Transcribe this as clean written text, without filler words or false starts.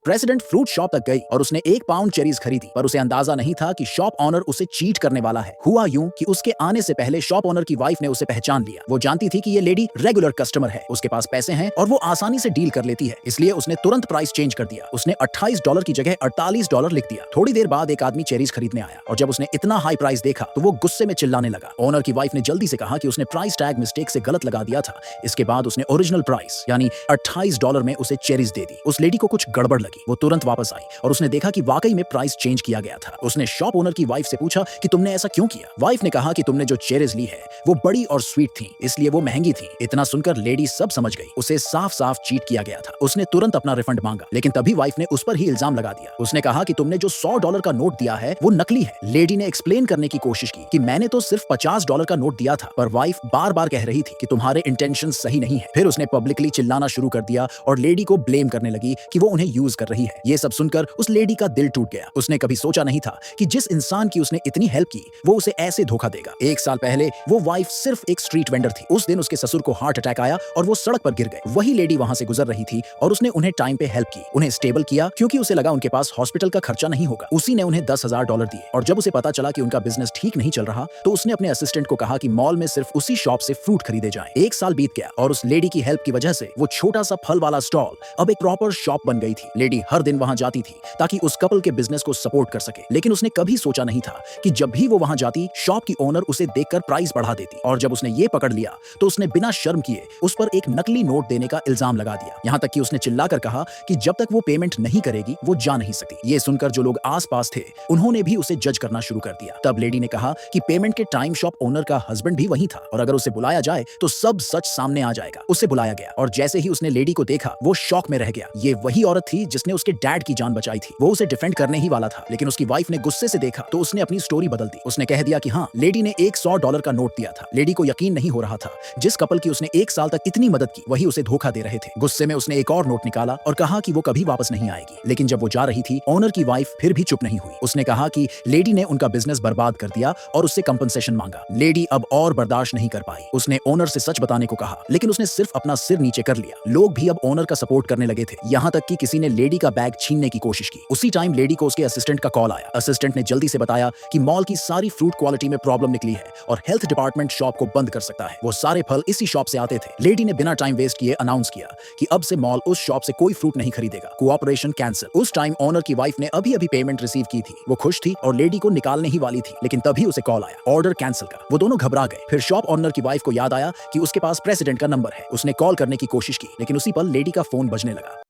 President fruit shop तक गई और उसने 1 पाउंड चेरीज खरीदी, पर उसे अंदाजा नहीं था कि शॉप ऑनर उसे चीट करने वाला है। हुआ यूं कि उसके आने से पहले शॉप ऑनर की वाइफ ने उसे पहचान लिया। वो जानती थी कि ये लेडी रेगुलर कस्टमर है, उसके पास पैसे हैं और वो आसानी से डील कर लेती है, इसलिए उसने तुरंत प्राइस चेंज कर दिया। उसने $28 की जगह $48 लिख दिया। थोड़ी देर बाद एक आदमी चेरीज खरीदने आया और जब उसने इतना हाई प्राइस देखा तो वो गुस्से में चिल्लाने लगा। ओनर की वाइफ ने जल्दी से कहा कि उसने प्राइस टैग मिस्टेक से गलत लगा दिया था। इसके बाद उसने ओरिजिनल प्राइस यानी $28 में उसे चेरीज दे दी। उस लेडी को कुछ गड़बड़ लगी, वो तुरंत वापस आई और उसने देखा कि वाकई में प्राइस चेंज किया गया था। उसने शॉप ओनर की वाइफ से पूछा कि तुमने ऐसा क्यों किया। वाइफ ने कहा कि तुमने जो चेरीज ली है वो बड़ी और स्वीट थी, इसलिए वो महंगी थी। इतना सुनकर लेडी सब समझ गई, उसे साफ साफ चीट किया गया था। उसने तुरंत अपना रिफंड मांगा, लेकिन तभी वाइफ ने उस पर ही इल्जाम लगा दिया। उसने कहा कि तुमने जो $100 का नोट दिया है वो नकली है। लेडी ने एक्सप्लेन करने की कोशिश की कि मैंने तो सिर्फ $50 का नोट दिया था, पर वाइफ बार बार कह रही थी कि तुम्हारे इंटेंशन सही नहीं है। फिर उसने पब्लिकली चिल्लाना शुरू कर दिया और लेडी को ब्लेम करने लगी कि वो उन्हें यूज कर रही है। ये सब सुनकर उस लेडी का दिल टूट गया। उसने कभी सोचा नहीं था कि जिस इंसान की उसने इतनी हेल्प की वो उसे ऐसे धोखा देगा। 1 साल पहले वो वाइफ सिर्फ एक स्ट्रीट वेंडर थी। उस दिन उसके ससुर को हार्ट अटैक आया और वो सड़क पर गिर गए। वही लेडी वहां से गुजर रही थी और उसने उन्हें टाइम पे हेल्प की, उन्हें स्टेबल किया, क्योंकि उसे लगा उनके पास हॉस्पिटल का खर्चा नहीं होगा। उसी ने उन्हें $10,000 दिए और जब उसे पता चला कि उनका बिजनेस ठीक नहीं चल रहा तो उसने अपने असिस्टेंट को कहा कि मॉल में सिर्फ उसी शॉप से फ्रूट खरीदे जाएं। 1 साल बीत गया और उस लेडी की हेल्प की वजह से वो छोटा सा फल वाला स्टॉल अब एक प्रॉपर शॉप बन गई थी। लेडी हर दिन वहां जाती थी ताकि उस कपल के बिजनेस को सपोर्ट कर सके, लेकिन उसने कभी सोचा नहीं था कि जब भी वो वहां जाती शॉप की ओनर उसे देखकर प्राइस बढ़ा देती और जब उसने ये पकड़ लिया तो उसने बिना शर्म किए उस पर एक नकली नोट देने का इल्जाम लगा दिया। यहां तक कि उसने चिल्लाकर कहा कि जब तक वो पेमेंट नहीं करेगी वो जा नहीं सकती। ये सुनकर जो लोग आसपास थे उन्होंने भी उसे जज करना शुरू कर दिया। तब लेडी ने कहा कि पेमेंट के टाइम शॉप ओनर का हस्बैंड भी वहीं था और अगर उसे बुलाया जाए तो सब सच सामने आ जाएगा। उसे बुलाया गया और जैसे ही उसने लेडी को देखा वो शॉक में रह गया। ये वही औरत थी जिसने उसके डैड की जान बचाई थी। वो उसे डिफेंड करने ही वाला था, लेकिन उसकी वाइफ ने गुस्से से देखा तो उसने अपनी स्टोरी बदल दी। उसने कह दिया कि हाँ, लेडी ने एक $100 का नोट दिया था। लेडी को यकीन नहीं हो रहा था, जिस कपल की उसने 1 साल तक इतनी मदद की वही उसे धोखा दे रहे थे। गुस्से में उसने एक और नोट निकाला और कहा कि वो कभी वापस नहीं आएगी। लेकिन जब वो जा रही थी ओनर की वाइफ फिर भी चुप नहीं हुई। उसने कहा कि लेडी ने उनका बिजनेस बर्बाद कर दिया और उससे कंपनसेशन मांगा। लेडी अब और बर्दाश्त नहीं कर पाई। उसने ओनर से सच बताने को कहा, लेकिन उसने सिर्फ अपना सिर नीचे कर लिया। लोग भी अब ओनर का सपोर्ट करने लगे थे, यहाँ तक कि किसी ने लेडी का बैग छीनने की कोशिश की। उसी टाइम लेडी को उसके असिस्टेंट का कॉल आया। असिस्टेंट ने जल्दी से बताया कि मॉल की सारी फ्रूट क्वालिटी में प्रॉब्लम निकली है और हेल्थ डिपार्टमेंट शॉप को बंद कर सकता है। वो सारे फल इसी शॉप से आते थे। लेडी ने बिना टाइम वेस्ट किए अनाउंस किया कि अब से मॉल उस शॉप से कोई फ्रूट नहीं खरीदेगा, कोऑपरेशन कैंसिल। उस टाइम ओनर की वाइफ ने अभी पेमेंट रिसीव की थी। वो खुश थी और लेडी को निकालने ही वाली थी, लेकिन तभी उसे कॉल आया ऑर्डर कैंसिल का। वो दोनों घबरा गए। फिर शॉप ओनर की वाइफ को याद आया कि उसके पास प्रेसिडेंट का नंबर है। उसने कॉल करने की कोशिश की, लेकिन उसी पल लेडी का फोन बजने लगा।